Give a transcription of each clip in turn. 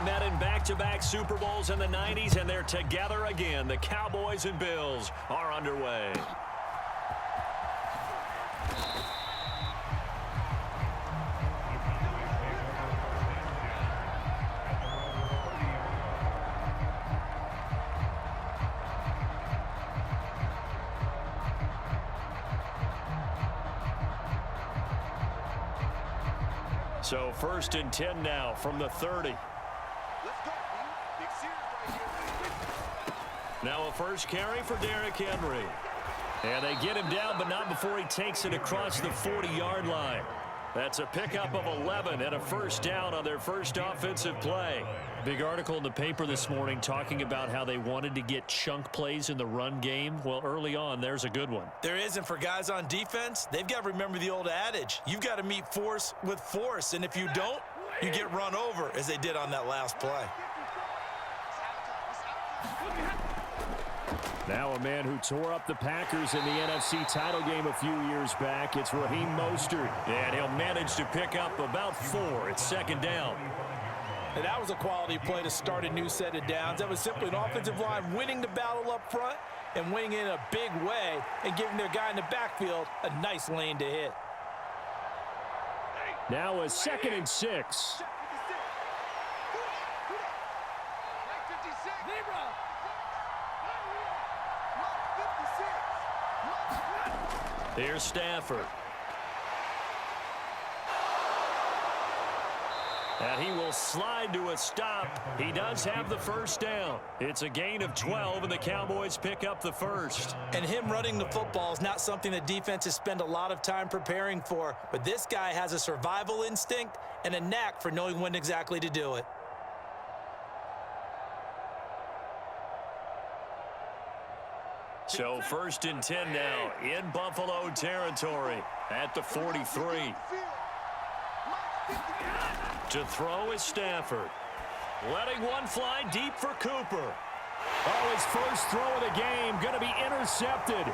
They met in back-to-back Super Bowls in the 90s, and they're together again. The Cowboys and Bills are underway. So 1st and 10 now from the 30. Now a first carry for Derrick Henry. And they get him down, but not before he takes it across the 40-yard line. That's a pickup of 11 and a first down on their first offensive play. Big article in the paper this morning talking about how they wanted to get chunk plays in the run game. Well, early on, there's a good one. There is, and for guys on defense, they've got to remember the old adage. You've got to meet force with force, and if you don't, you get run over, as they did on that last play. Now a man who tore up the Packers in the NFC title game a few years back. It's Raheem Mostert, and he'll manage to pick up about 4. It's 2nd down. And that was a quality play to start a new set of downs. That was simply an offensive line winning the battle up front and winning in a big way and giving their guy in the backfield a nice lane to hit. Now a 2nd and 6. Here's Stafford. And he will slide to a stop. He does have the first down. It's a gain of 12, and the Cowboys pick up the first. And him running the football is not something that defenses spend a lot of time preparing for. But this guy has a survival instinct and a knack for knowing when exactly to do it. So 1st and 10 now in Buffalo territory at the 43. To throw is Stafford. Letting one fly deep for Cooper. Oh, his first throw of the game going to be intercepted.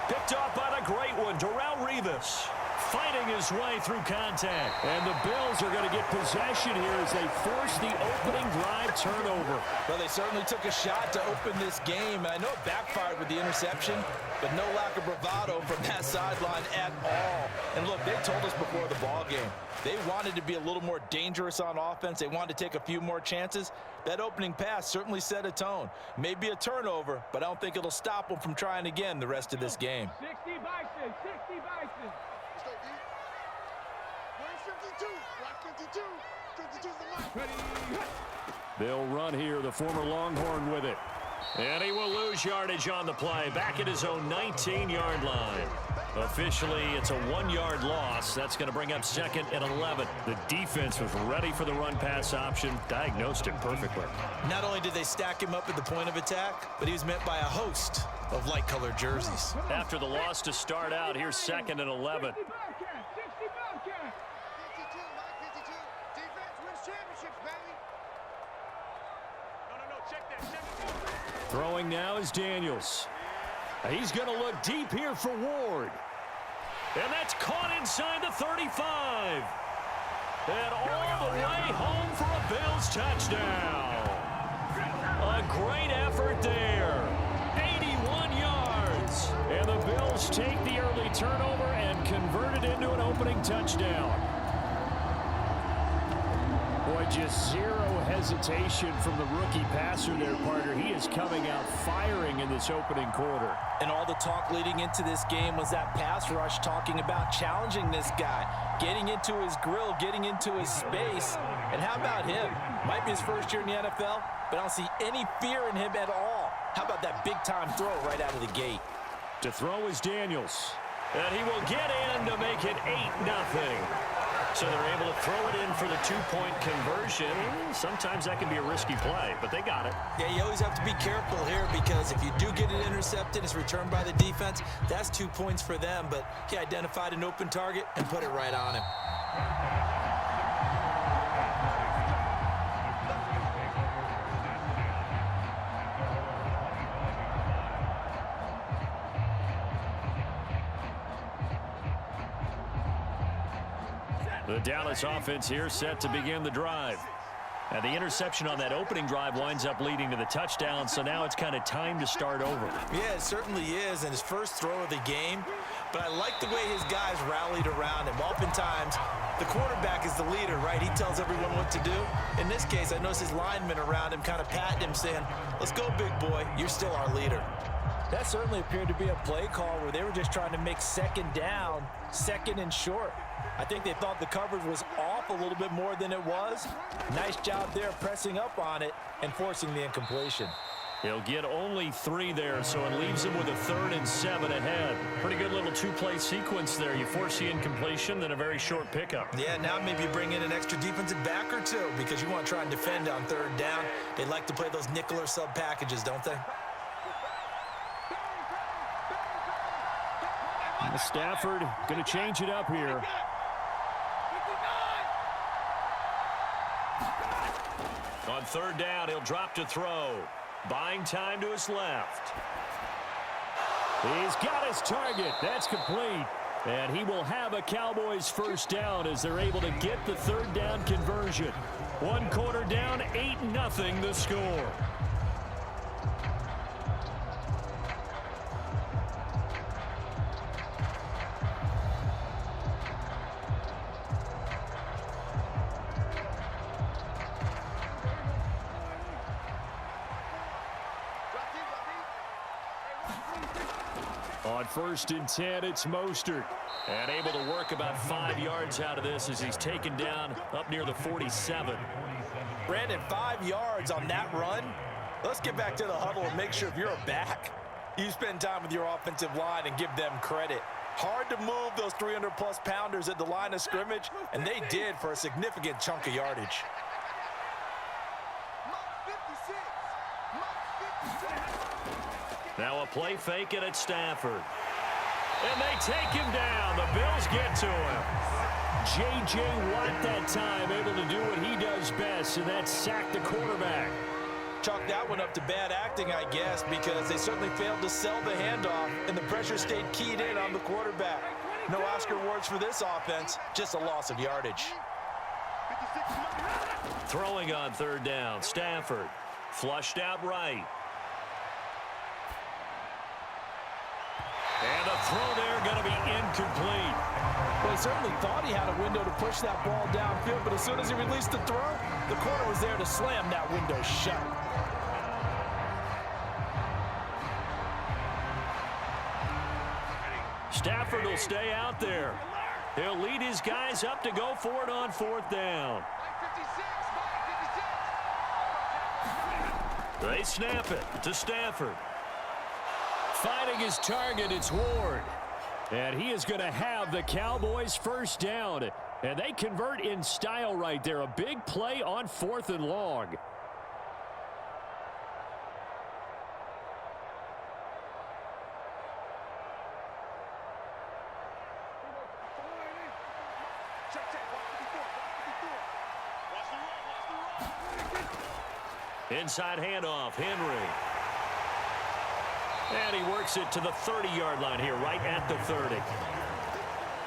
Picked off by the great one, Darrelle Revis. Fighting his way through contact. And the Bills are going to get possession here as they force the opening drive turnover. Well, they certainly took a shot to open this game. And I know it backfired with the interception, but no lack of bravado from that sideline at all. And look, they told us before the ball game, they wanted to be a little more dangerous on offense. They wanted to take a few more chances. That opening pass certainly set a tone. Maybe a turnover, but I don't think it'll stop them from trying again the rest of this game. 60 Bison, 60 Bison. They'll run here, the former Longhorn with it. And he will lose yardage on the play, back at his own 19-yard line. Officially, it's a 1-yard loss. That's going to bring up 2nd and 11. The defense was ready for the run-pass option, diagnosed it perfectly. Not only did they stack him up at the point of attack, but he was met by a host of light-colored jerseys. After the loss to start out, here's 2nd and 11. Throwing now is Daniels. He's going to look deep here for Ward. And that's caught inside the 35. And all the way home for a Bills touchdown. A great effort there. 81 yards. And the Bills take the early turnover and convert it into an opening touchdown. Boy, just zero hesitation from the rookie passer there, partner. He is coming out firing in this opening quarter. And all the talk leading into this game was that pass rush talking about challenging this guy, getting into his grill, getting into his space. And how about him? Might be his first year in the NFL, but I don't see any fear in him at all. How about that big-time throw right out of the gate? To throw is Daniels. And he will get in to make it 8-0. So they're able to throw it in for the 2-point conversion. Sometimes that can be a risky play, but they got it. Yeah, you always have to be careful here because if you do get it intercepted, it's returned by the defense. That's 2 points for them, but he identified an open target and put it right on him. The Dallas offense here set to begin the drive. And the interception on that opening drive winds up leading to the touchdown, so now it's kind of time to start over. Yeah, it certainly is, and his first throw of the game. But I like the way his guys rallied around him. Oftentimes, the quarterback is the leader, right? He tells everyone what to do. In this case, I noticed his linemen around him kind of patting him, saying, let's go, big boy. You're still our leader. That certainly appeared to be a play call where they were just trying to make second down, second and short. I think they thought the coverage was off a little bit more than it was. Nice job there pressing up on it and forcing the incompletion. He'll get only 3 there, so it leaves him with a 3rd and 7 ahead. Pretty good little 2-play sequence there. You force the incompletion, then a very short pickup. Yeah, now maybe you bring in an extra defensive back or two because you want to try and defend on 3rd down. They like to play those nickel or sub packages, don't they? Stafford going to change it up here. On 3rd down, he'll drop to throw. Buying time to his left. He's got his target. That's complete. And he will have a Cowboys first down as they're able to get the 3rd down conversion. 1 quarter down, 8-0 the score. On 1st and 10, it's Mostert. And able to work about 5 yards out of this as he's taken down up near the 47. Brandon, 5 yards on that run. Let's get back to the huddle and make sure if you're a back, you spend time with your offensive line and give them credit. Hard to move those 300-plus pounders at the line of scrimmage, and they did for a significant chunk of yardage. Now a play fake it at Stafford. And they take him down. The Bills get to him. J.J. Watt that time able to do what he does best, and that's sack the quarterback. Chalk that one up to bad acting, I guess, because they certainly failed to sell the handoff, and the pressure stayed keyed in on the quarterback. No Oscar awards for this offense, just a loss of yardage. Throwing on 3rd down, Stafford. Flushed out right. And the throw there going to be incomplete. Well, he certainly thought he had a window to push that ball downfield, but as soon as he released the throw, the corner was there to slam that window shut. Stafford will stay out there. He'll lead his guys up to go for it on 4th down. They snap it to Stafford. Finding his target, it's Ward. And he is going to have the Cowboys first down. And they convert in style right there. A big play on 4th and long. Inside handoff, Henry. And he works it to the 30-yard line here, right at the 30.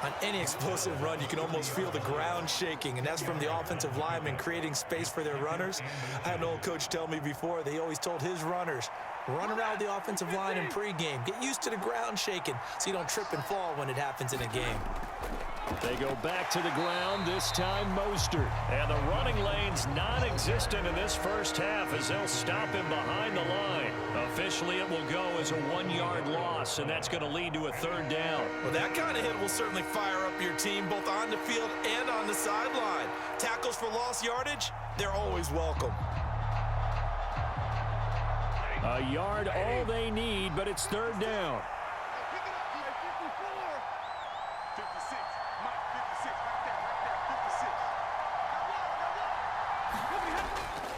On any explosive run, you can almost feel the ground shaking, and that's from the offensive linemen creating space for their runners. I had an old coach tell me before, they always told his runners, run around the offensive line in pregame. Get used to the ground shaking so you don't trip and fall when it happens in a game. They go back to the ground, this time Mostert. And the running lane's non-existent in this first half as they'll stop him behind the line. Officially, it will go as a 1-yard loss, and that's going to lead to a 3rd down. Well, that kind of hit will certainly fire up your team both on the field and on the sideline. Tackles for lost yardage, they're always welcome. A yard all they need, but it's 3rd down.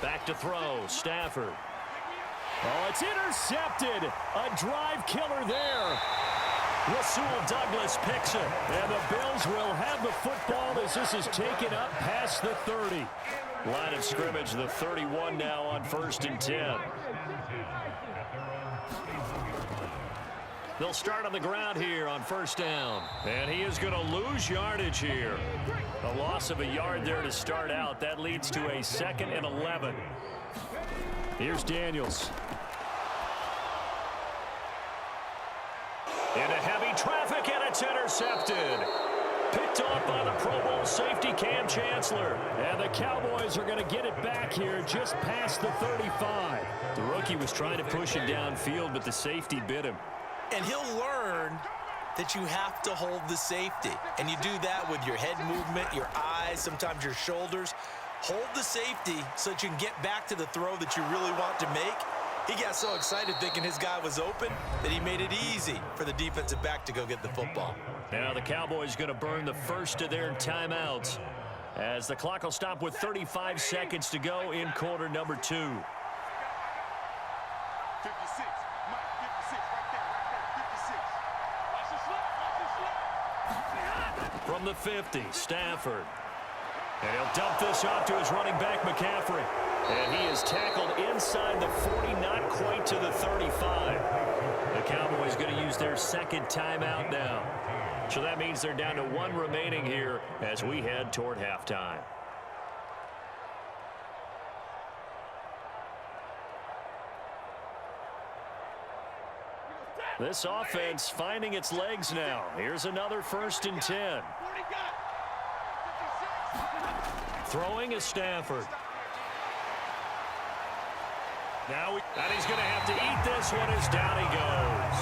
Back to throw, Stafford. Oh, it's intercepted. A drive killer there. Rasul Douglas picks it. And the Bills will have the football as this is taken up past the 30. Line of scrimmage, the 31 now on 1st and 10. They'll start on the ground here on first down. And he is going to lose yardage here. A loss of a yard there to start out. That leads to a 2nd and 11. Here's Daniels. Into heavy traffic, and it's intercepted. Picked off by the Pro Bowl safety Cam Chancellor. And the Cowboys are going to get it back here just past the 35. The rookie was trying to push it downfield, but the safety bit him. And he'll learn that you have to hold the safety. And you do that with your head movement, your eyes, sometimes your shoulders. Hold the safety so that you can get back to the throw that you really want to make. He got so excited thinking his guy was open that he made it easy for the defensive back to go get the football. Now the Cowboys going to burn the first of their timeouts as the clock will stop with 35 seconds to go in quarter number 2. 56. Mike, 56. Right there. 56. Watch the slip. From the 50, Stafford. And he'll dump this off to his running back, McCaffrey. And he is tackled inside the 40, not quite to the 35. The Cowboys going to use their second timeout now. So that means they're down to 1 remaining here as we head toward halftime. This offense finding its legs now. Here's another 1st and 10. Throwing is Stafford. And he's going to have to eat this one as down he goes.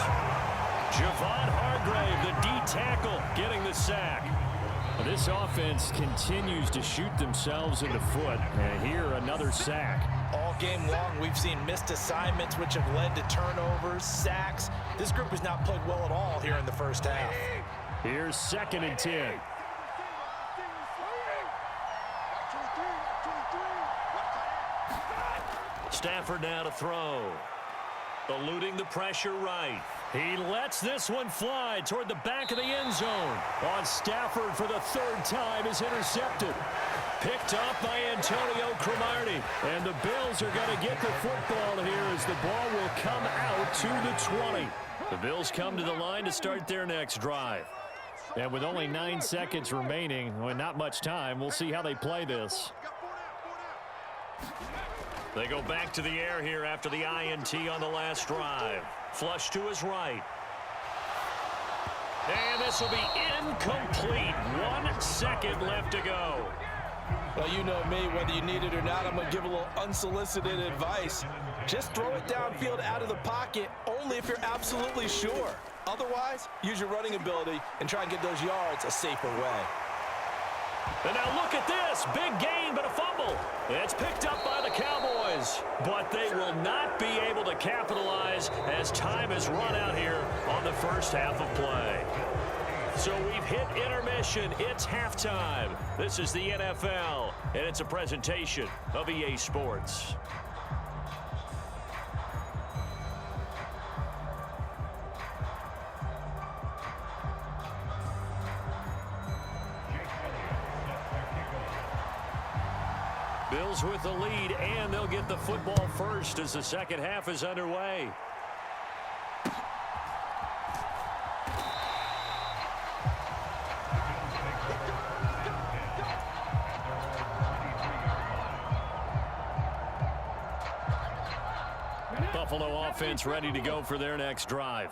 Javon Hargrave, the D tackle, getting the sack. This offense continues to shoot themselves in the foot. And here, another sack. All game long, we've seen missed assignments, which have led to turnovers, sacks. This group has not played well at all here in the first half. Here's 2nd and 10. Stafford now to throw. Eluding the pressure right. He lets this one fly toward the back of the end zone. On Stafford for the 3rd time is intercepted. Picked off by Antonio Cromartie. And the Bills are going to get the football here as the ball will come out to the 20. The Bills come to the line to start their next drive. And with only 9 seconds remaining, well, not much time, we'll see how they play this. They go back to the air here after the INT on the last drive. Flush to his right. And this will be incomplete. 1 second left to go. Well, you know me, whether you need it or not, I'm going to give a little unsolicited advice. Just throw it downfield out of the pocket, only if you're absolutely sure. Otherwise, use your running ability and try and get those yards a safer way. And now look at this. Big gain, but a fumble. It's picked up by the Cowboys. But they will not be able to capitalize as time has run out here on the first half of play. So we've hit intermission. It's halftime. This is the NFL, and it's a presentation of EA Sports. Bills with the lead, and they'll get the football first as the second half is underway. Buffalo offense ready to go for their next drive.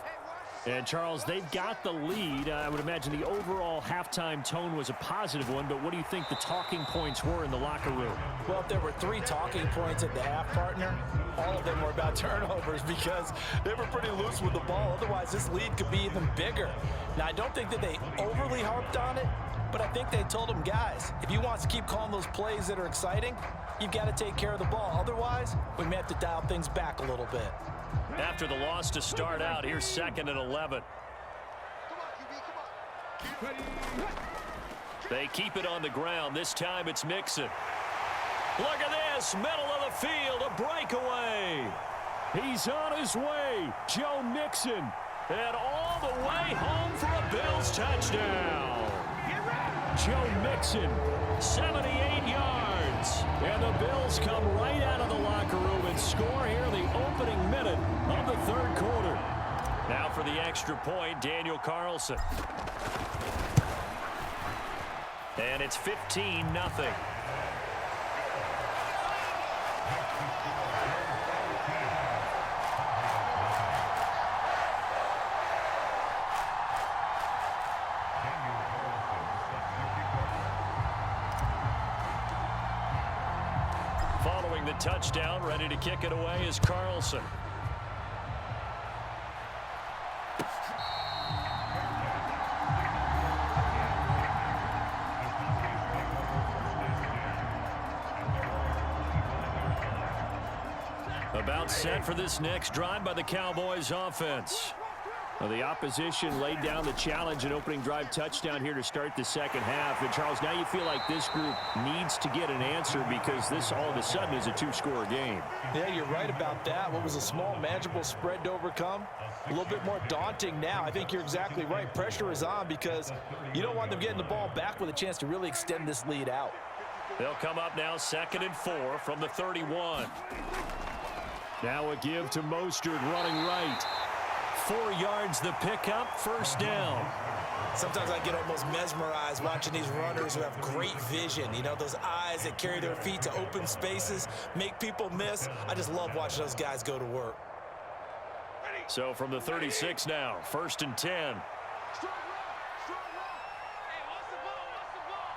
And, Charles, they've got the lead. I would imagine the overall halftime tone was a positive one, but what do you think the talking points were in the locker room? Well, if there were 3 talking points at the half, partner, all of them were about turnovers because they were pretty loose with the ball. Otherwise, this lead could be even bigger. Now, I don't think that they overly harped on it, but I think they told them, guys, if you want to keep calling those plays that are exciting, you've got to take care of the ball. Otherwise, we may have to dial things back a little bit. After the loss to start out, here's 2nd and 11. They keep it on the ground. This time it's Mixon. Look at this, middle of the field, a breakaway. He's on his way, Joe Mixon. And all the way home for a Bills touchdown. Joe Mixon, 78 yards. And the Bills come right out of the locker room and score here in the opening minute of the 3rd quarter. Now for the extra point, Daniel Carlson. And it's 15-0. Following the touchdown, ready to kick it away is Carlson. About set for this next drive by the Cowboys offense. Well, the opposition laid down the challenge and opening drive touchdown here to start the second half. And, Charles, now you feel like this group needs to get an answer because this all of a sudden is a two-score game. Yeah, you're right about that. What was a small, manageable spread to overcome? A little bit more daunting now. I think you're exactly right. Pressure is on because you don't want them getting the ball back with a chance to really extend this lead out. They'll come up now 2nd and 4 from the 31. Now a give to Mostert running right. 4 yards the pickup, first down. Sometimes I get almost mesmerized watching these runners who have great vision. You know, those eyes that carry their feet to open spaces, make people miss. I just love watching those guys go to work. So from the 36 now, 1st and 10. Strong run. Strong run. Hey, what's the ball? What's the ball?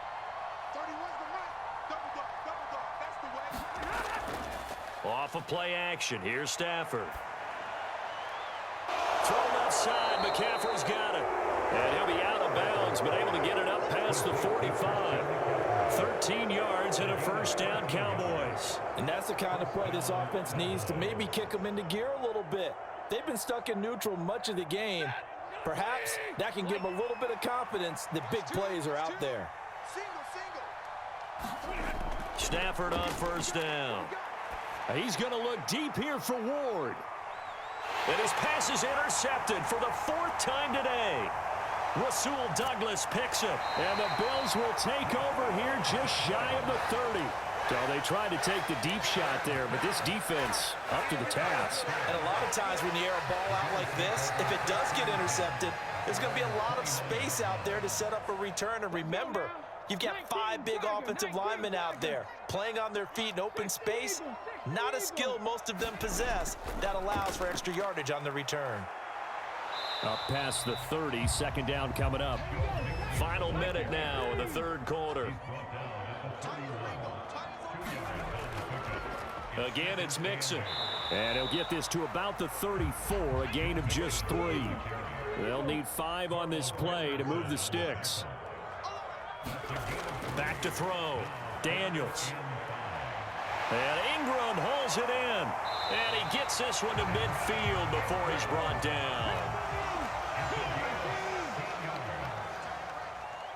31's the right. Double dog. Double dog. That's the way. Off of play action, here's Stafford. Thrown left side, McCaffrey's got it. And he'll be out of bounds, but able to get it up past the 45. 13 yards and a first down, Cowboys. And that's the kind of play this offense needs to maybe kick them into gear a little bit. They've been stuck in neutral much of the game. Perhaps that can give them a little bit of confidence that big plays are out there. Single. Stafford on first down. He's going to look deep here for Ward. And his pass is intercepted for the 4th time today. Rasul Douglas picks him. And the Bills will take over here just shy of the 30. So they tried to take the deep shot there, but this defense up to the task. And a lot of times when you air a ball out like this, if it does get intercepted, there's going to be a lot of space out there to set up a return. And remember, you've got 5 big offensive linemen out there playing on their feet in open space. Not a skill most of them possess that allows for extra yardage on the return. Up past the 30, 2nd down coming up. Final minute now in the 3rd quarter. Again, it's Mixon. And he'll get this to about the 34, a gain of just 3. They'll need 5 on this play to move the sticks. Back to throw. Daniels. And Ingram hauls it in. And he gets this one to midfield before he's brought down.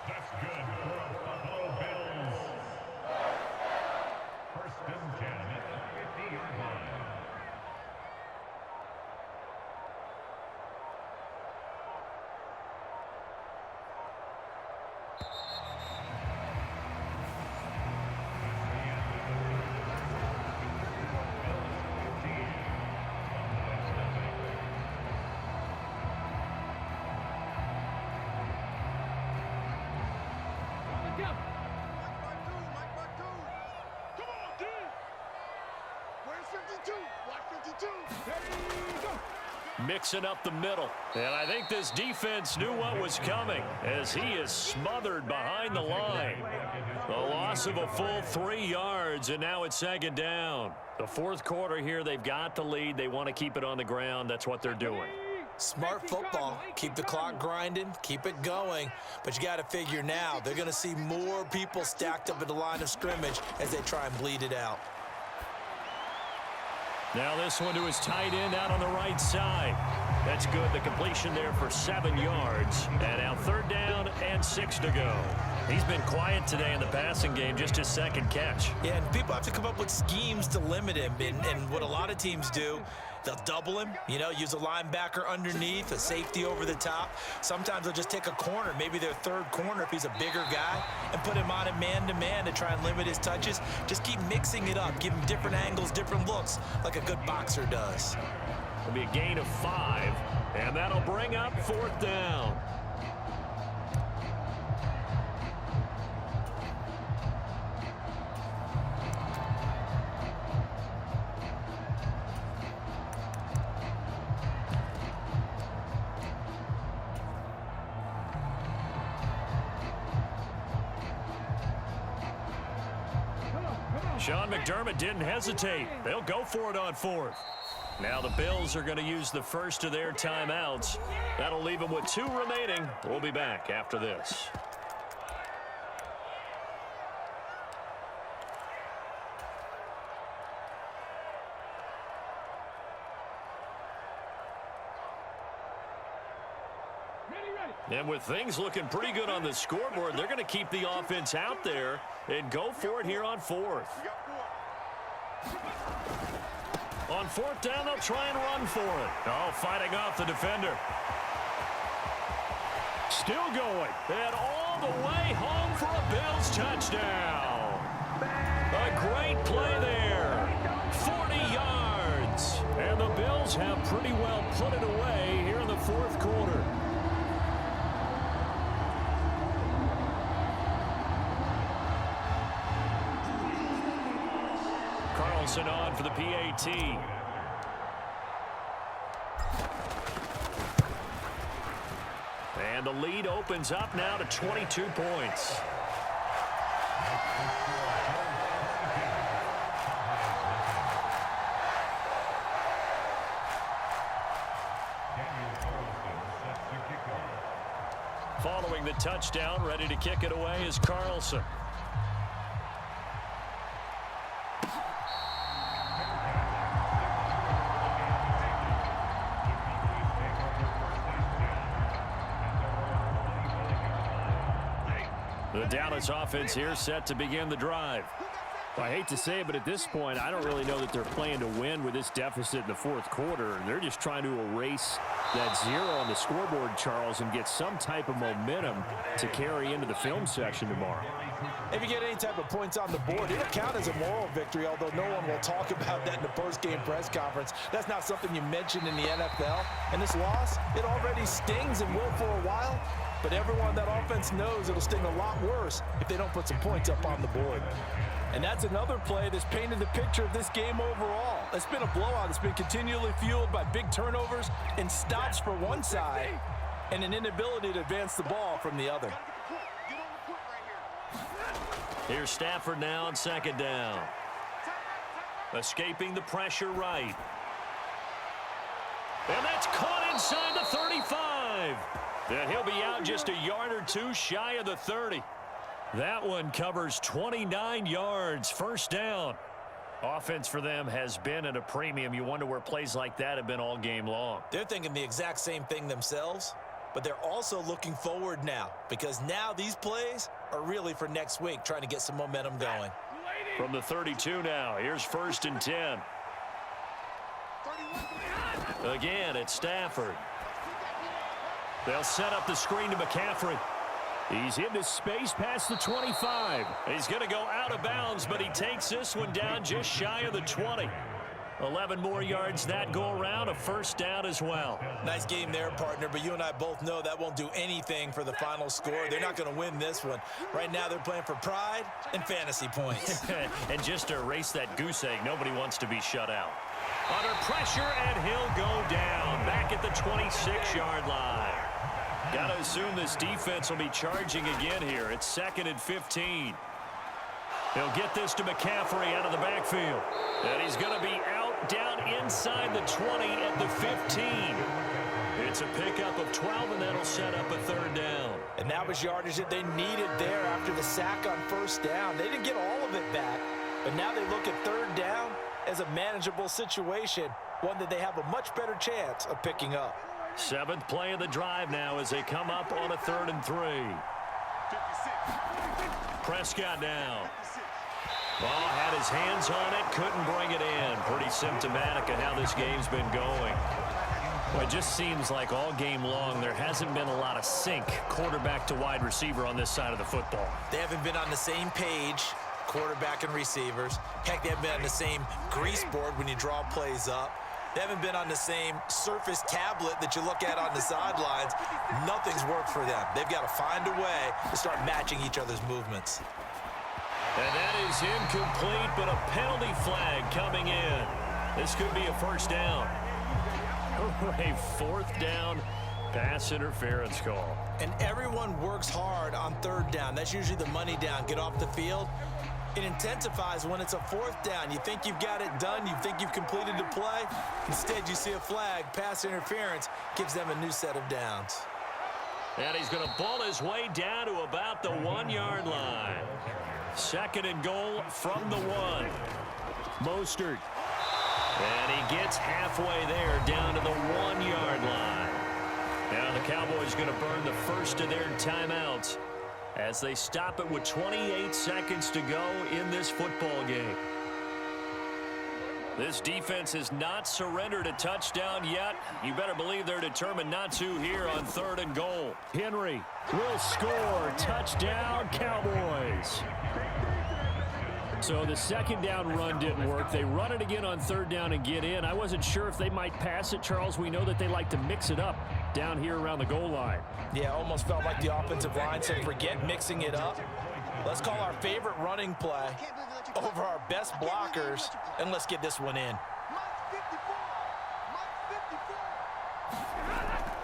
That's good for the Buffalo Bills. 1st and 10 at the 50-yard line. Come on, dude. Where's 52? Watch 52. There you go. Mixing up the middle. And I think this defense knew what was coming as he is smothered behind the line. The loss of a full 3 yards, and now it's 2nd down. The 4th quarter here, they've got the lead. They want to keep it on the ground. That's what they're doing. Smart football. Keep the clock grinding. Keep it going. But you got to figure now, they're going to see more people stacked up at the line of scrimmage as they try and bleed it out. Now this one to his tight end out on the right side. That's good. The completion there for 7 yards. And now 3rd down and 6 to go. He's been quiet today in the passing game, just his 2nd catch. Yeah, and people have to come up with schemes to limit him. And what a lot of teams do, they'll double him, you know, use a linebacker underneath, a safety over the top. Sometimes they'll just take a corner, maybe their 3rd corner if he's a bigger guy, and put him on a man-to-man to try and limit his touches. Just keep mixing it up, give him different angles, different looks, like a good boxer does. It'll be a gain of 5, and that'll bring up 4th down. Sean McDermott didn't hesitate. They'll go for it on 4th. Now the Bills are going to use the first of their timeouts. That'll leave them with 2 remaining. We'll be back after this. And with things looking pretty good on the scoreboard, they're going to keep the offense out there and go for it here on 4th. On 4th down, they'll try and run for it. Oh, fighting off the defender. Still going. And all the way home for a Bills touchdown. A great play there. 40 yards. And the Bills have pretty well put it away here in the 4th quarter. Carlson on for the PAT. And the lead opens up now to 22 points. Following the touchdown, ready to kick it away is Carlson. The Dallas offense here set to begin the drive. I hate to say it, but at this point, I don't really know that they're playing to win with this deficit in the 4th quarter. They're just trying to erase that 0 on the scoreboard, Charles, and get some type of momentum to carry into the film section tomorrow. If you get any type of points on the board, it'll count as a moral victory, although no one will talk about that in the post-game press conference. That's not something you mention in the NFL. And this loss, it already stings and will for a while, but everyone that offense knows it'll sting a lot worse if they don't put some points up on the board. And that's another play that's painted the picture of this game overall. It's been a blowout. It's been continually fueled by big turnovers and stops for one side and an inability to advance the ball from the other. Here's Stafford now on 2nd down. Escaping the pressure right. And that's caught inside the 35. And he'll be out just a yard or 2 shy of the 30. That one covers 29 yards, 1st down. Offense for them has been at a premium. You wonder where plays like that have been all game long. They're thinking the exact same thing themselves, but they're also looking forward now because now these plays are really for next week, trying to get some momentum going. From the 32 now, here's 1st and 10. Again, it's Stafford. They'll set up the screen to McCaffrey. He's into space past the 25. He's going to go out of bounds, but he takes this one down just shy of the 20. 11 more yards that go around, a 1st down as well. Nice game there, partner, but you and I both know that won't do anything for the final score. They're not going to win this one. Right now they're playing for pride and fantasy points. And just to erase that goose egg, nobody wants to be shut out. Under pressure, and he'll go down back at the 26-yard line. Got to assume this defense will be charging again here. It's 2nd and 15. He'll get this to McCaffrey out of the backfield. And he's going to be out down inside the 20 at the 15. It's a pickup of 12, and that'll set up a 3rd down. And that was yardage that they needed there after the sack on 1st down. They didn't get all of it back, but now they look at 3rd down as a manageable situation, one that they have a much better chance of picking up. 7th play of the drive now as they come up on a 3rd and 3. Prescott now. Ball had his hands on it, couldn't bring it in. Pretty symptomatic of how this game's been going. Well, it just seems like all game long there hasn't been a lot of sync quarterback to wide receiver on this side of the football. They haven't been on the same page, quarterback and receivers. Heck, they haven't been on the same grease board when you draw plays up. They haven't been on the same surface tablet that you look at on the sidelines. Nothing's worked for them. They've got to find a way to start matching each other's movements. And that is incomplete, but a penalty flag coming in. This could be a first down. A fourth down pass interference call. And everyone works hard on third down. That's usually the money down. Get off the field. It intensifies when it's a fourth down. You think you've got it done. You think you've completed the play. Instead, you see a flag. Pass interference gives them a new set of downs. And he's going to ball his way down to about the 1-yard line. Second and goal from the 1. Mostert. And he gets halfway there down to the 1-yard line. Now the Cowboys going to burn the first of their timeouts as they stop it with 28 seconds to go in this football game. This defense has not surrendered a touchdown yet. You better believe they're determined not to here on third and goal. Henry will score. Touchdown, Cowboys. So the second down run didn't work. They run it again on third down and get in. I wasn't sure if they might pass it, Charles. We know that they like to mix it up down here around the goal line. Yeah, almost felt like the offensive line said, forget mixing it up. Let's call our favorite running play over our best blockers, and let's get this one in.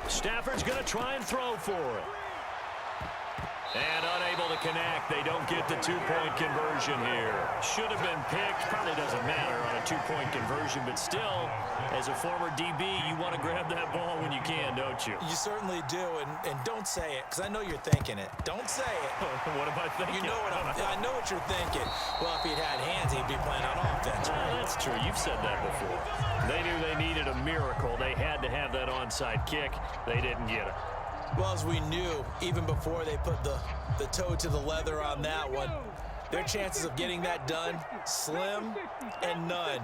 Stafford's going to try and throw for it. And unable to connect. They don't get the two-point conversion here. Should have been picked. Probably doesn't matter on a two-point conversion, but still, as a former DB, you want to grab that ball when you can, don't you? You certainly do, and don't say it, because I know you're thinking it. Don't say it. What am I thinking? You know I know what you're thinking. Well, if he'd had hands, he'd be playing on offense. That's true. You've said that before. They knew they needed a miracle. They had to have that onside kick. They didn't get it. Well, as we knew, even before they put the toe to the leather on that one, their chances of getting that done, slim and none.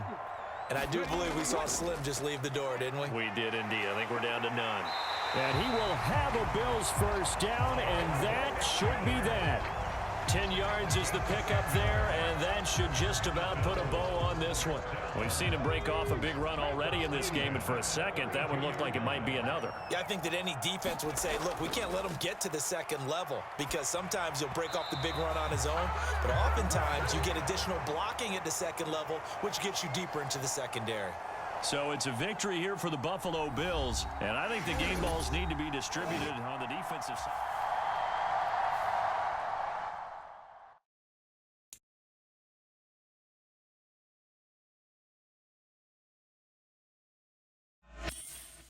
And I do believe we saw Slim just leave the door, didn't we? We did indeed. I think we're down to none. And he will have a Bills first down, and that should be that. 10 yards is the pickup there, and that should just about put a bow on this one. We've seen him break off a big run already in this game, and for a second, that one looked like it might be another. Yeah, I think that any defense would say, look, we can't let him get to the second level, because sometimes he'll break off the big run on his own, but oftentimes you get additional blocking at the second level, which gets you deeper into the secondary. So it's a victory here for the Buffalo Bills, and I think the game balls need to be distributed on the defensive side.